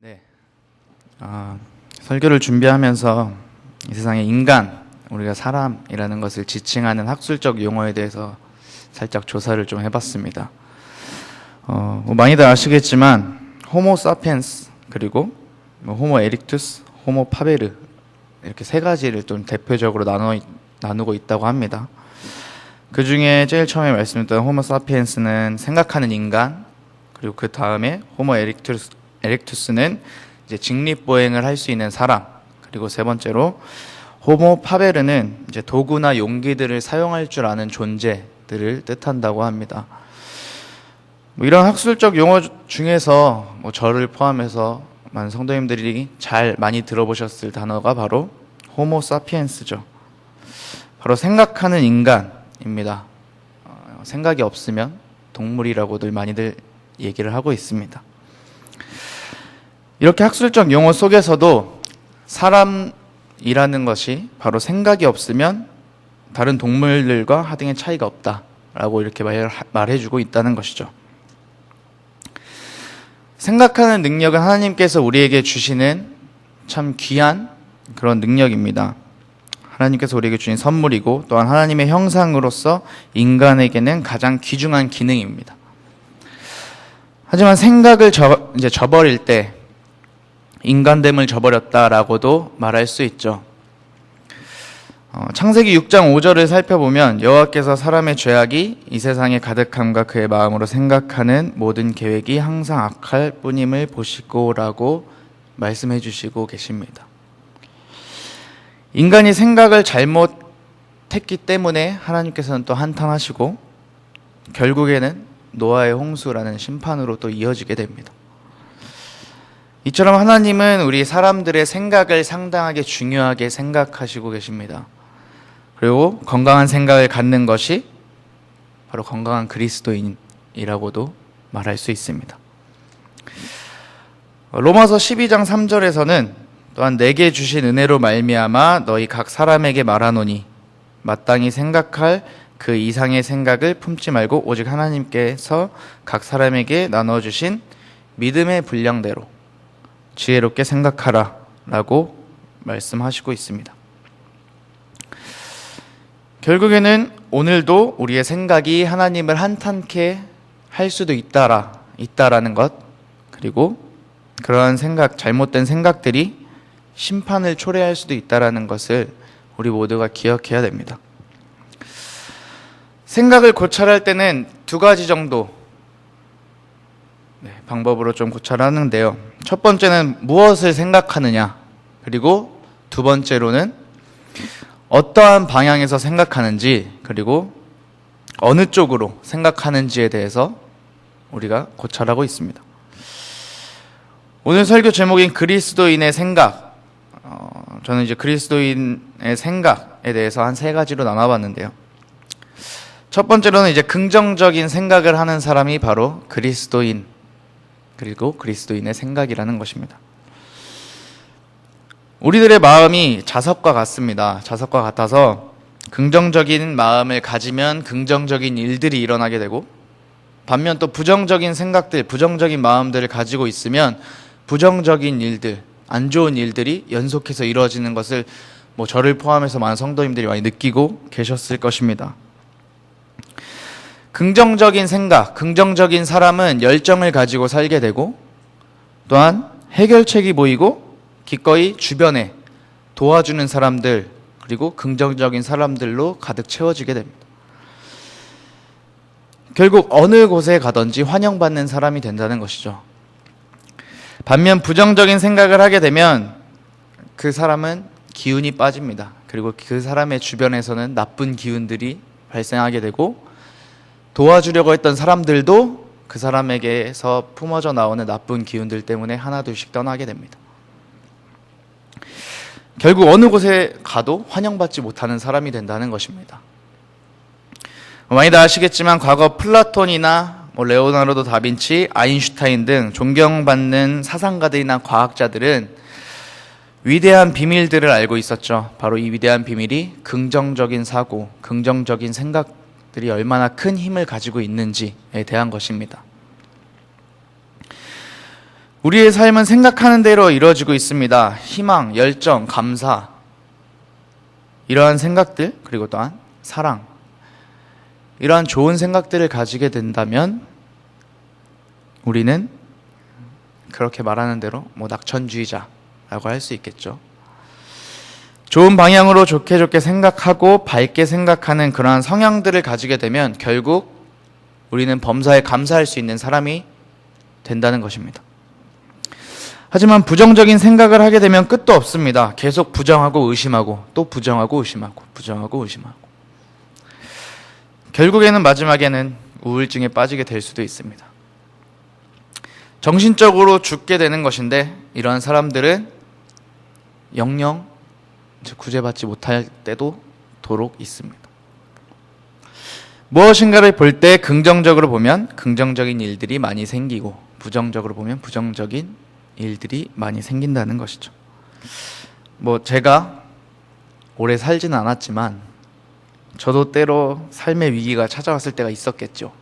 네. 설교를 준비하면서 이 세상의 인간, 우리가 사람이라는 것을 지칭하는 학술적 용어에 대해서 살짝 조사를 좀 해봤습니다. 많이들 아시겠지만 호모 사피엔스 그리고 호모 에릭투스, 호모 파베르 이렇게 세 가지를 좀 대표적으로 나누고 있다고 합니다. 그 중에 제일 처음에 말씀드렸던 호모 사피엔스는 생각하는 인간, 그리고 그 다음에 호모 에릭투스는 이제 직립보행을 할 수 있는 사람, 그리고 세 번째로 호모 파베르는 이제 도구나 용기들을 사용할 줄 아는 존재들을 뜻한다고 합니다. 이런 학술적 용어 중에서 저를 포함해서 많은 성도님들이 많이 들어보셨을 단어가 바로 호모 사피엔스죠. 바로 생각하는 인간입니다. 생각이 없으면 동물이라고들 많이들 얘기를 하고 있습니다. 이렇게 학술적 용어 속에서도 사람이라는 것이 바로 생각이 없으면 다른 동물들과 하등의 차이가 없다라고 이렇게 말해주고 있다는 것이죠. 생각하는 능력은 하나님께서 우리에게 주시는 참 귀한 그런 능력입니다. 하나님께서 우리에게 주신 선물이고 또한 하나님의 형상으로서 인간에게는 가장 귀중한 기능입니다. 하지만 생각을 이제 저버릴 때 인간됨을 저버렸다라고도 말할 수 있죠. 창세기 6장 5절을 살펴보면 여호와께서 사람의 죄악이 이 세상에 가득함과 그의 마음으로 생각하는 모든 계획이 항상 악할 뿐임을 보시고라고 말씀해 주시고 계십니다. 인간이 생각을 잘못했기 때문에 하나님께서는 또 한탄하시고 결국에는 노아의 홍수라는 심판으로 또 이어지게 됩니다. 이처럼 하나님은 우리 사람들의 생각을 상당하게 중요하게 생각하시고 계십니다. 그리고 건강한 생각을 갖는 것이 바로 건강한 그리스도인이라고도 말할 수 있습니다. 로마서 12장 3절에서는 또한 내게 주신 은혜로 말미암아 너희 각 사람에게 말하노니 마땅히 생각할 그 이상의 생각을 품지 말고 오직 하나님께서 각 사람에게 나눠주신 믿음의 분량대로 지혜롭게 생각하라 라고 말씀하시고 있습니다. 결국에는 오늘도 우리의 생각이 하나님을 한탄케 할 수도 있다라는 것, 그리고 그러한 잘못된 생각들이 심판을 초래할 수도 있다라는 것을 우리 모두가 기억해야 됩니다. 생각을 고찰할 때는 두 가지 정도 방법으로 좀 고찰하는데요. 첫 번째는 무엇을 생각하느냐, 그리고 두 번째로는 어떠한 방향에서 생각하는지, 그리고 어느 쪽으로 생각하는지에 대해서 우리가 고찰하고 있습니다. 오늘 설교 제목인 그리스도인의 생각, 저는 이제 그리스도인의 생각에 대해서 한 세 가지로 나눠봤는데요. 첫 번째로는 이제 긍정적인 생각을 하는 사람이 바로 그리스도인, 그리고 그리스도인의 생각이라는 것입니다. 우리들의 마음이 자석과 같습니다. 자석과 같아서 긍정적인 마음을 가지면 긍정적인 일들이 일어나게 되고, 반면 또 부정적인 생각들, 부정적인 마음들을 가지고 있으면 부정적인 일들, 안 좋은 일들이 연속해서 이루어지는 것을 저를 포함해서 많은 성도님들이 많이 느끼고 계셨을 것입니다. 긍정적인 생각, 긍정적인 사람은 열정을 가지고 살게 되고, 또한 해결책이 보이고 기꺼이 주변에 도와주는 사람들, 그리고 긍정적인 사람들로 가득 채워지게 됩니다. 결국 어느 곳에 가든지 환영받는 사람이 된다는 것이죠. 반면 부정적인 생각을 하게 되면 그 사람은 기운이 빠집니다. 그리고 그 사람의 주변에서는 나쁜 기운들이 발생하게 되고, 도와주려고 했던 사람들도 그 사람에게서 품어져 나오는 나쁜 기운들 때문에 하나둘씩 떠나게 됩니다. 결국 어느 곳에 가도 환영받지 못하는 사람이 된다는 것입니다. 많이들 아시겠지만 과거 플라톤이나 레오나르도 다빈치, 아인슈타인 등 존경받는 사상가들이나 과학자들은 위대한 비밀들을 알고 있었죠. 바로 이 위대한 비밀이 긍정적인 사고, 긍정적인 생각들이 얼마나 큰 힘을 가지고 있는지에 대한 것입니다. 우리의 삶은 생각하는 대로 이루어지고 있습니다. 희망, 열정, 감사, 이러한 생각들, 그리고 또한 사랑, 이러한 좋은 생각들을 가지게 된다면 우리는 그렇게 말하는 대로 낙천주의자라고 할 수 있겠죠. 좋은 방향으로 좋게 생각하고 밝게 생각하는 그러한 성향들을 가지게 되면 결국 우리는 범사에 감사할 수 있는 사람이 된다는 것입니다. 하지만 부정적인 생각을 하게 되면 끝도 없습니다. 계속 부정하고 의심하고 또 부정하고 의심하고 부정하고 의심하고 결국에는 마지막에는 우울증에 빠지게 될 수도 있습니다. 정신적으로 죽게 되는 것인데 이러한 사람들은 영영 구제받지 못할 때도 도록 있습니다. 무엇인가를 볼 때 긍정적으로 보면 긍정적인 일들이 많이 생기고 부정적으로 보면 부정적인 일들이 많이 생긴다는 것이죠. 제가 오래 살지는 않았지만 저도 때로 삶의 위기가 찾아왔을 때가 있었겠죠.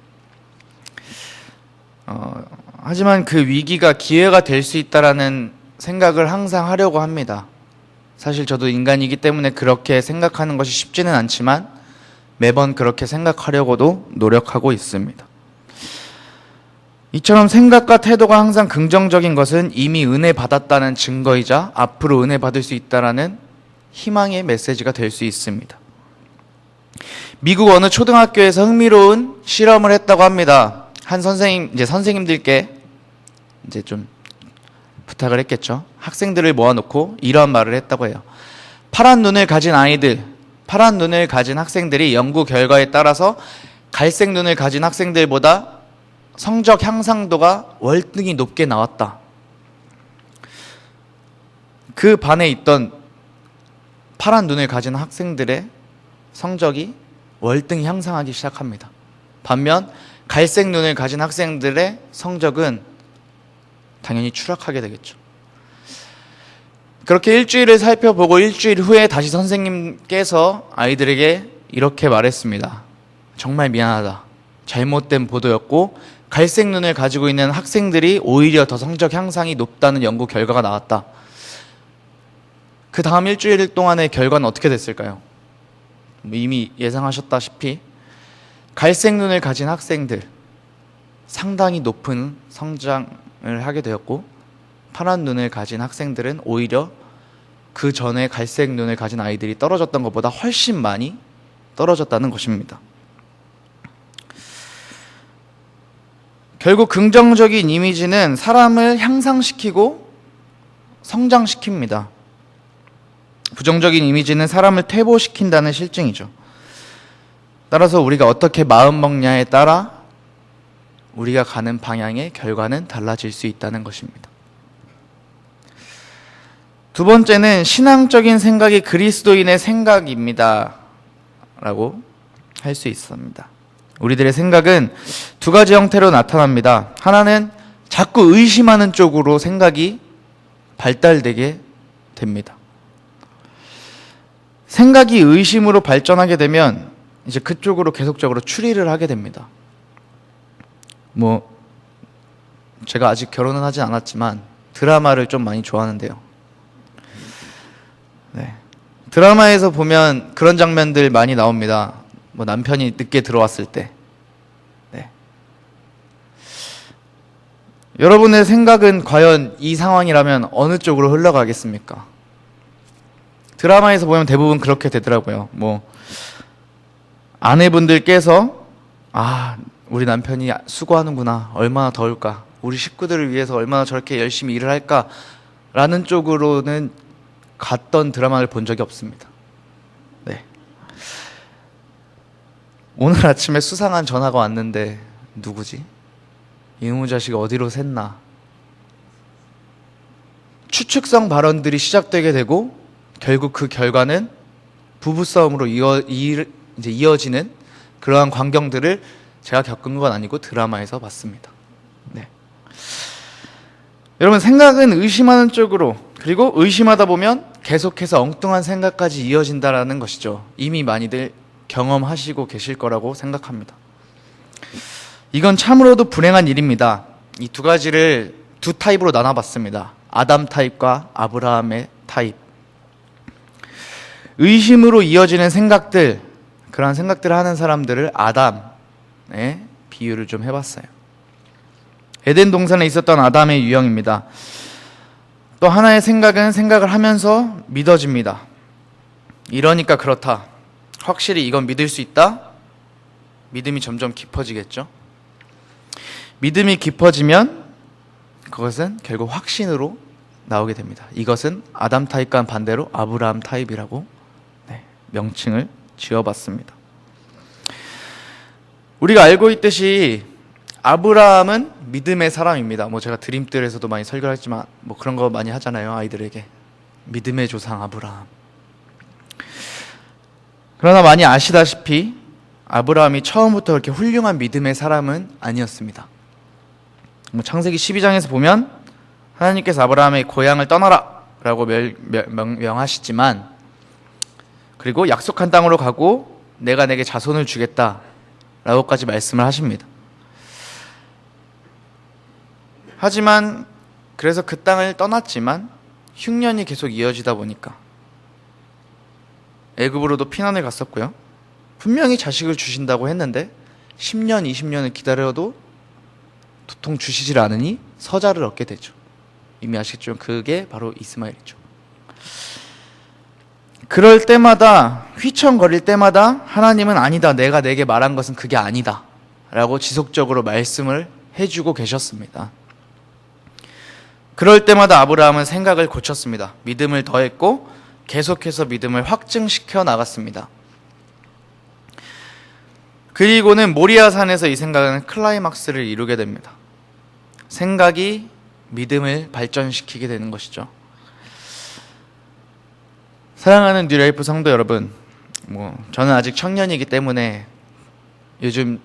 하지만 그 위기가 기회가 될 수 있다라는 생각을 항상 하려고 합니다. 사실 저도 인간이기 때문에 그렇게 생각하는 것이 쉽지는 않지만 매번 그렇게 생각하려고도 노력하고 있습니다. 이처럼 생각과 태도가 항상 긍정적인 것은 이미 은혜 받았다는 증거이자 앞으로 은혜 받을 수 있다라는 희망의 메시지가 될 수 있습니다. 미국 어느 초등학교에서 흥미로운 실험을 했다고 합니다. 한 선생님들께 좀 부탁을 했겠죠. 학생들을 모아놓고 이러한 말을 했다고 해요. 파란 눈을 가진 학생들이 연구 결과에 따라서 갈색 눈을 가진 학생들보다 성적 향상도가 월등히 높게 나왔다. 그 반에 있던 파란 눈을 가진 학생들의 성적이 월등히 향상하기 시작합니다. 반면 갈색 눈을 가진 학생들의 성적은 당연히 추락하게 되겠죠. 그렇게 일주일을 살펴보고 일주일 후에 다시 선생님께서 아이들에게 이렇게 말했습니다. 정말 미안하다. 잘못된 보도였고 갈색 눈을 가지고 있는 학생들이 오히려 더 성적 향상이 높다는 연구 결과가 나왔다. 그 다음 일주일 동안의 결과는 어떻게 됐을까요? 이미 예상하셨다시피 갈색 눈을 가진 학생들 상당히 높은 성장을 하게 되었고 파란 눈을 가진 학생들은 오히려 그 전에 갈색 눈을 가진 아이들이 떨어졌던 것보다 훨씬 많이 떨어졌다는 것입니다. 결국 긍정적인 이미지는 사람을 향상시키고 성장시킵니다. 부정적인 이미지는 사람을 퇴보시킨다는 실증이죠. 따라서 우리가 어떻게 마음먹냐에 따라 우리가 가는 방향의 결과는 달라질 수 있다는 것입니다. 두 번째는 신앙적인 생각이 그리스도인의 생각입니다 라고 할 수 있습니다. 우리들의 생각은 두 가지 형태로 나타납니다. 하나는 자꾸 의심하는 쪽으로 생각이 발달되게 됩니다. 생각이 의심으로 발전하게 되면 이제 그쪽으로 계속적으로 추리를 하게 됩니다. 제가 아직 결혼은 하지 않았지만 드라마를 좀 많이 좋아하는데요. 네. 드라마에서 보면 그런 장면들 많이 나옵니다. 남편이 늦게 들어왔을 때. 네. 여러분의 생각은 과연 이 상황이라면 어느 쪽으로 흘러가겠습니까? 드라마에서 보면 대부분 그렇게 되더라고요. 아내분들께서 우리 남편이 수고하는구나, 얼마나 더울까, 우리 식구들을 위해서 얼마나 저렇게 열심히 일을 할까 라는 쪽으로는 갔던 드라마를 본 적이 없습니다. 네. 오늘 아침에 수상한 전화가 왔는데 누구지? 이놈의 자식이 어디로 샜나? 추측성 발언들이 시작되게 되고 결국 그 결과는 부부싸움으로 이어지는 그러한 광경들을 제가 겪은 건 아니고 드라마에서 봤습니다. 네. 여러분, 생각은 의심하는 쪽으로, 그리고 의심하다 보면 계속해서 엉뚱한 생각까지 이어진다라는 것이죠. 이미 많이들 경험하시고 계실 거라고 생각합니다. 이건 참으로도 불행한 일입니다. 이 두 가지를 두 타입으로 나눠봤습니다. 아담 타입과 아브라함의 타입. 의심으로 이어지는 생각들, 그런 생각들을 하는 사람들을 아담의 비유를 좀 해봤어요. 에덴 동산에 있었던 아담의 유형입니다. 또 하나의 생각은 생각을 하면서 믿어집니다. 이러니까 그렇다. 확실히 이건 믿을 수 있다? 믿음이 점점 깊어지겠죠. 믿음이 깊어지면 그것은 결국 확신으로 나오게 됩니다. 이것은 아담 타입과는 반대로 아브라함 타입이라고 명칭을 지어봤습니다. 우리가 알고 있듯이 아브라함은 믿음의 사람입니다. 제가 드림뜰에서도 많이 설교를 했지만 그런 거 많이 하잖아요, 아이들에게. 믿음의 조상 아브라함. 그러나 많이 아시다시피 아브라함이 처음부터 그렇게 훌륭한 믿음의 사람은 아니었습니다. 창세기 12장에서 보면 하나님께서 아브라함의 고향을 떠나라 라고 명하시지만, 그리고 약속한 땅으로 가고 내가 내게 자손을 주겠다 라고까지 말씀을 하십니다. 하지만 그래서 그 땅을 떠났지만 흉년이 계속 이어지다 보니까 애굽으로도 피난을 갔었고요. 분명히 자식을 주신다고 했는데 10년, 20년을 기다려도 도통 주시질 않으니 서자를 얻게 되죠. 이미 아시겠죠? 그게 바로 이스마엘이죠. 그럴 때마다, 휘청거릴 때마다 하나님은 아니다, 내가 내게 말한 것은 그게 아니다 라고 지속적으로 말씀을 해주고 계셨습니다. 그럴 때마다 아브라함은 생각을 고쳤습니다. 믿음을 더했고 계속해서 믿음을 확증시켜 나갔습니다. 그리고는 모리아산에서 이 생각은 클라이막스를 이루게 됩니다. 생각이 믿음을 발전시키게 되는 것이죠. 사랑하는 뉴라이프 성도 여러분, 저는 아직 청년이기 때문에 요즘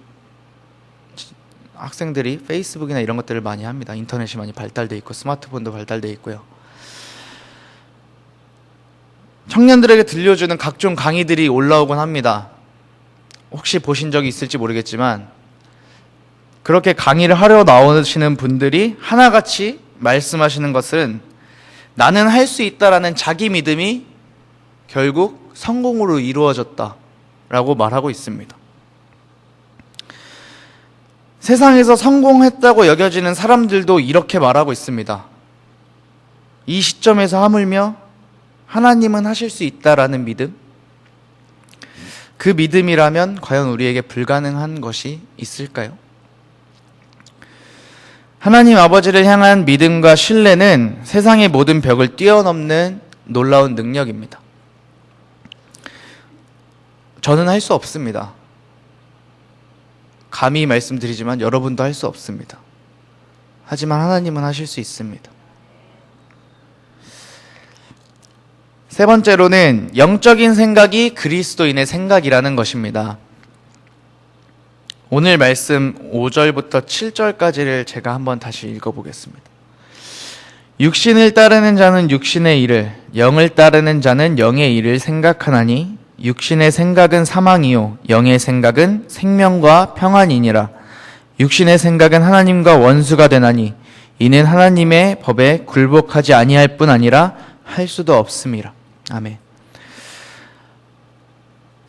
학생들이 페이스북이나 이런 것들을 많이 합니다. 인터넷이 많이 발달되어 있고 스마트폰도 발달되어 있고요. 청년들에게 들려주는 각종 강의들이 올라오곤 합니다. 혹시 보신 적이 있을지 모르겠지만 그렇게 강의를 하러 나오시는 분들이 하나같이 말씀하시는 것은 나는 할 수 있다라는 자기 믿음이 결국 성공으로 이루어졌다라고 말하고 있습니다. 세상에서 성공했다고 여겨지는 사람들도 이렇게 말하고 있습니다. 이 시점에서 하물며 하나님은 하실 수 있다라는 믿음, 그 믿음이라면 과연 우리에게 불가능한 것이 있을까요? 하나님 아버지를 향한 믿음과 신뢰는 세상의 모든 벽을 뛰어넘는 놀라운 능력입니다. 저는 할 수 없습니다. 감히 말씀드리지만 여러분도 할 수 없습니다. 하지만 하나님은 하실 수 있습니다. 세 번째로는 영적인 생각이 그리스도인의 생각이라는 것입니다. 오늘 말씀 5절부터 7절까지를 제가 한번 다시 읽어보겠습니다. 육신을 따르는 자는 육신의 일을, 영을 따르는 자는 영의 일을 생각하나니 육신의 생각은 사망이요 영의 생각은 생명과 평안이니라. 육신의 생각은 하나님과 원수가 되나니 이는 하나님의 법에 굴복하지 아니할 뿐 아니라 할 수도 없음이라. 아멘.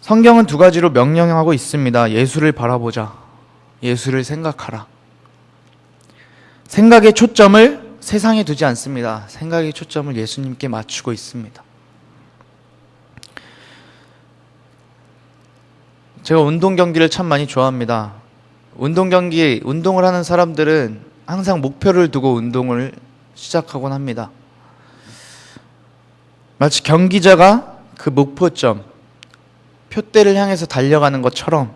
성경은 두 가지로 명령하고 있습니다. 예수를 바라보자, 예수를 생각하라. 생각의 초점을 세상에 두지 않습니다. 생각의 초점을 예수님께 맞추고 있습니다. 제가 운동 경기를 참 많이 좋아합니다. 운동을 하는 사람들은 항상 목표를 두고 운동을 시작하곤 합니다. 마치 경기자가 그 목표점, 표대를 향해서 달려가는 것처럼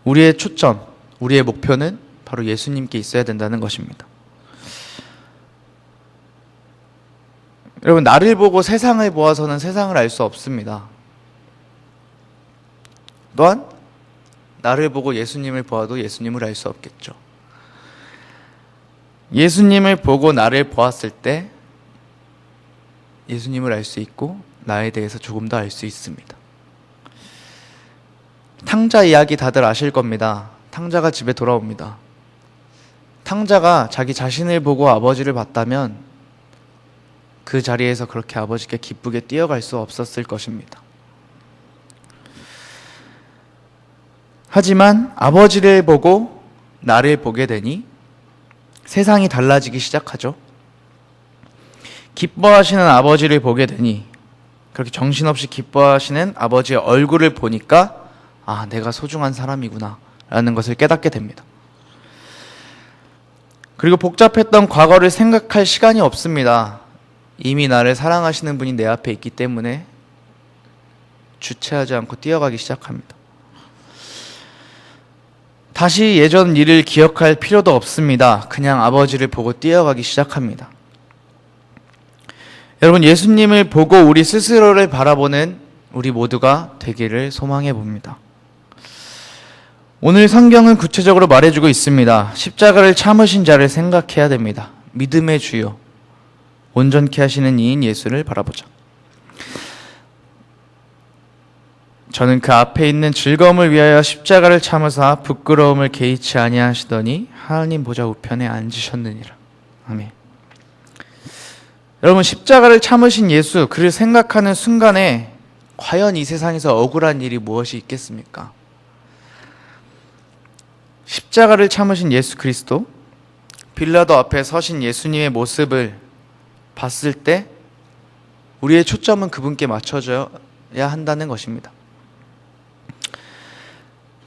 우리의 초점, 우리의 목표는 바로 예수님께 있어야 된다는 것입니다. 여러분, 나를 보고 세상을 보아서는 세상을 알 수 없습니다. 또한 나를 보고 예수님을 보아도 예수님을 알 수 없겠죠. 예수님을 보고 나를 보았을 때 예수님을 알 수 있고 나에 대해서 조금 더 알 수 있습니다. 탕자 이야기 다들 아실 겁니다. 탕자가 집에 돌아옵니다. 탕자가 자기 자신을 보고 아버지를 봤다면 그 자리에서 그렇게 아버지께 기쁘게 뛰어갈 수 없었을 것입니다. 하지만 아버지를 보고 나를 보게 되니 세상이 달라지기 시작하죠. 기뻐하시는 아버지를 보게 되니, 그렇게 정신없이 기뻐하시는 아버지의 얼굴을 보니까 아, 내가 소중한 사람이구나 라는 것을 깨닫게 됩니다. 그리고 복잡했던 과거를 생각할 시간이 없습니다. 이미 나를 사랑하시는 분이 내 앞에 있기 때문에 주체하지 않고 뛰어가기 시작합니다. 다시 예전 일을 기억할 필요도 없습니다. 그냥 아버지를 보고 뛰어가기 시작합니다. 여러분, 예수님을 보고 우리 스스로를 바라보는 우리 모두가 되기를 소망해 봅니다. 오늘 성경은 구체적으로 말해주고 있습니다. 십자가를 참으신 자를 생각해야 됩니다. 믿음의 주요, 온전케 하시는 이인 예수를 바라보자. 저는 그 앞에 있는 즐거움을 위하여 십자가를 참으사 부끄러움을 개의치 아니하시더니 하나님 보좌 우편에 앉으셨느니라. 아멘. 여러분, 십자가를 참으신 예수, 그를 생각하는 순간에 과연 이 세상에서 억울한 일이 무엇이 있겠습니까? 십자가를 참으신 예수 그리스도, 빌라도 앞에 서신 예수님의 모습을 봤을 때 우리의 초점은 그분께 맞춰져야 한다는 것입니다.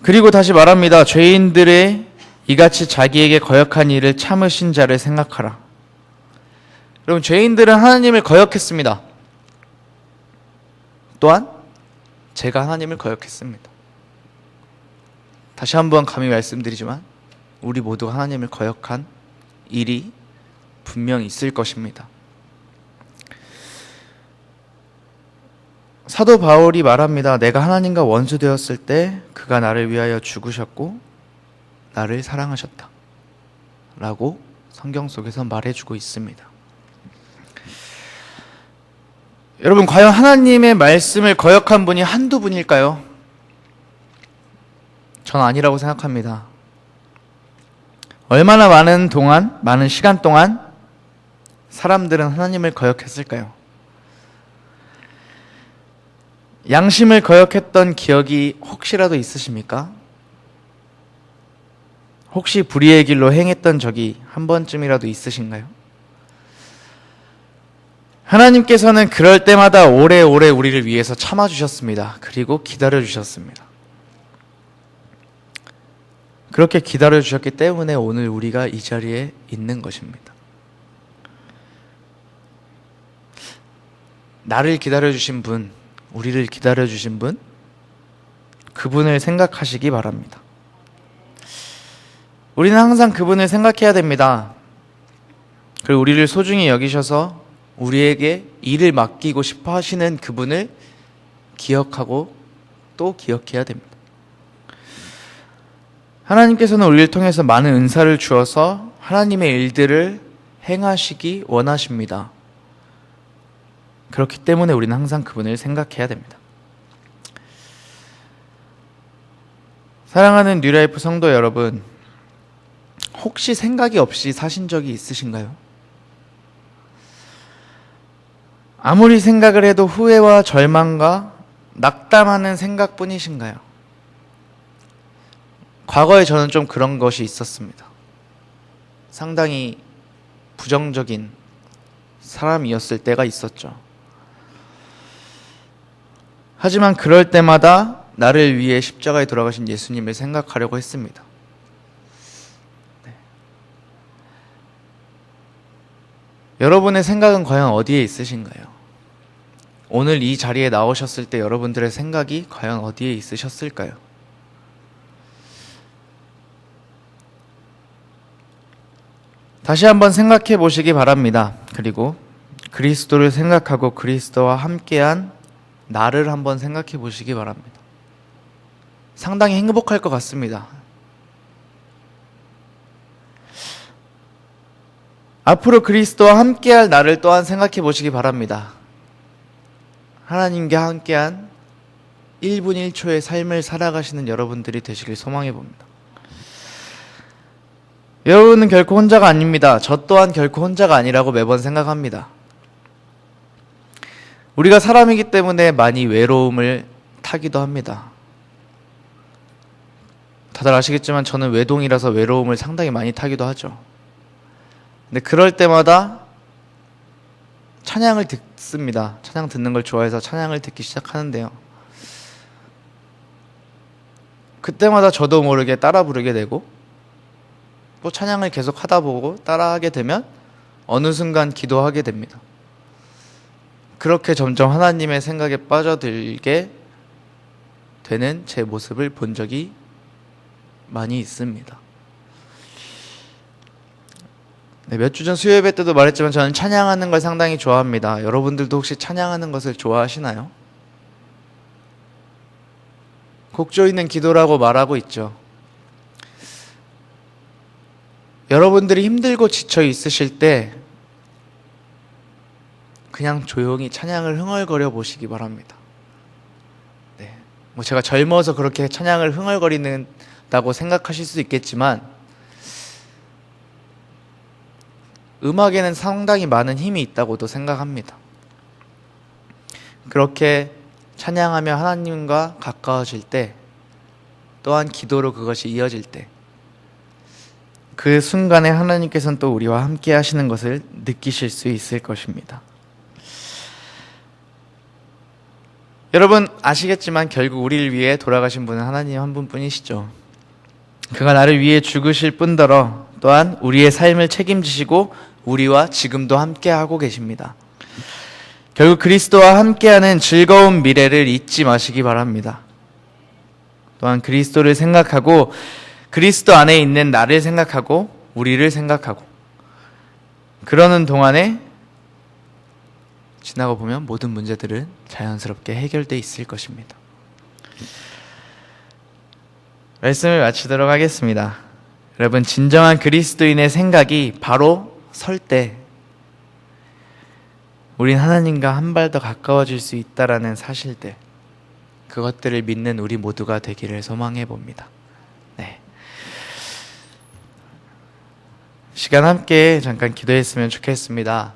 그리고 다시 말합니다. 죄인들의 이같이 자기에게 거역한 일을 참으신 자를 생각하라. 여러분, 죄인들은 하나님을 거역했습니다. 또한 제가 하나님을 거역했습니다. 다시 한번 감히 말씀드리지만 우리 모두가 하나님을 거역한 일이 분명히 있을 것입니다. 사도 바울이 말합니다. 내가 하나님과 원수되었을 때 그가 나를 위하여 죽으셨고 나를 사랑하셨다 라고 성경 속에서 말해주고 있습니다. 여러분, 과연 하나님의 말씀을 거역한 분이 한두 분일까요? 전 아니라고 생각합니다. 얼마나 많은 시간 동안 사람들은 하나님을 거역했을까요? 양심을 거역했던 기억이 혹시라도 있으십니까? 혹시 불의의 길로 행했던 적이 한 번쯤이라도 있으신가요? 하나님께서는 그럴 때마다 오래오래 우리를 위해서 참아주셨습니다. 그리고 기다려주셨습니다. 그렇게 기다려주셨기 때문에 오늘 우리가 이 자리에 있는 것입니다. 나를 기다려주신 분, 우리를 기다려주신 분, 그분을 생각하시기 바랍니다. 우리는 항상 그분을 생각해야 됩니다. 그리고 우리를 소중히 여기셔서 우리에게 일을 맡기고 싶어 하시는 그분을 기억하고 또 기억해야 됩니다. 하나님께서는 우리를 통해서 많은 은사를 주어서 하나님의 일들을 행하시기 원하십니다. 그렇기 때문에 우리는 항상 그분을 생각해야 됩니다. 사랑하는 뉴라이프 성도 여러분, 혹시 생각이 없이 사신 적이 있으신가요? 아무리 생각을 해도 후회와 절망과 낙담하는 생각뿐이신가요? 과거에 저는 좀 그런 것이 있었습니다. 상당히 부정적인 사람이었을 때가 있었죠. 하지만 그럴 때마다 나를 위해 십자가에 돌아가신 예수님을 생각하려고 했습니다. 네. 여러분의 생각은 과연 어디에 있으신가요? 오늘 이 자리에 나오셨을 때 여러분들의 생각이 과연 어디에 있으셨을까요? 다시 한번 생각해 보시기 바랍니다. 그리고 그리스도를 생각하고 그리스도와 함께한 나를 한번 생각해 보시기 바랍니다. 상당히 행복할 것 같습니다. 앞으로 그리스도와 함께할 나를 또한 생각해 보시기 바랍니다. 하나님과 함께한 1분 1초의 삶을 살아가시는 여러분들이 되시길 소망해 봅니다. 여러분은 결코 혼자가 아닙니다. 저 또한 결코 혼자가 아니라고 매번 생각합니다. 우리가 사람이기 때문에 많이 외로움을 타기도 합니다. 다들 아시겠지만 저는 외동이라서 외로움을 상당히 많이 타기도 하죠. 근데 그럴 때마다 찬양을 듣습니다. 찬양 듣는 걸 좋아해서 찬양을 듣기 시작하는데요. 그때마다 저도 모르게 따라 부르게 되고 또 찬양을 계속 하다 보고 따라하게 되면 어느 순간 기도하게 됩니다. 그렇게 점점 하나님의 생각에 빠져들게 되는 제 모습을 본 적이 많이 있습니다. 네, 몇 주 전 수요예배 때도 말했지만 저는 찬양하는 걸 상당히 좋아합니다. 여러분들도 혹시 찬양하는 것을 좋아하시나요? 곡 조이는 기도라고 말하고 있죠. 여러분들이 힘들고 지쳐 있으실 때 그냥 조용히 찬양을 흥얼거려 보시기 바랍니다. 네, 뭐 제가 젊어서 그렇게 찬양을 흥얼거리는다고 생각하실 수 있겠지만 음악에는 상당히 많은 힘이 있다고도 생각합니다. 그렇게 찬양하며 하나님과 가까워질 때 또한 기도로 그것이 이어질 때 그 순간에 하나님께서는 또 우리와 함께 하시는 것을 느끼실 수 있을 것입니다. 여러분 아시겠지만 결국 우리를 위해 돌아가신 분은 하나님 한 분뿐이시죠. 그가 나를 위해 죽으실 뿐더러 또한 우리의 삶을 책임지시고 우리와 지금도 함께하고 계십니다. 결국 그리스도와 함께하는 즐거운 미래를 잊지 마시기 바랍니다. 또한 그리스도를 생각하고 그리스도 안에 있는 나를 생각하고 우리를 생각하고 그러는 동안에 지나고 보면 모든 문제들은 자연스럽게 해결돼 있을 것입니다. 말씀을 마치도록 하겠습니다. 여러분 진정한 그리스도인의 생각이 바로 설 때 우린 하나님과 한 발 더 가까워질 수 있다라는 사실들 그것들을 믿는 우리 모두가 되기를 소망해 봅니다. 네. 시간 함께 잠깐 기도했으면 좋겠습니다.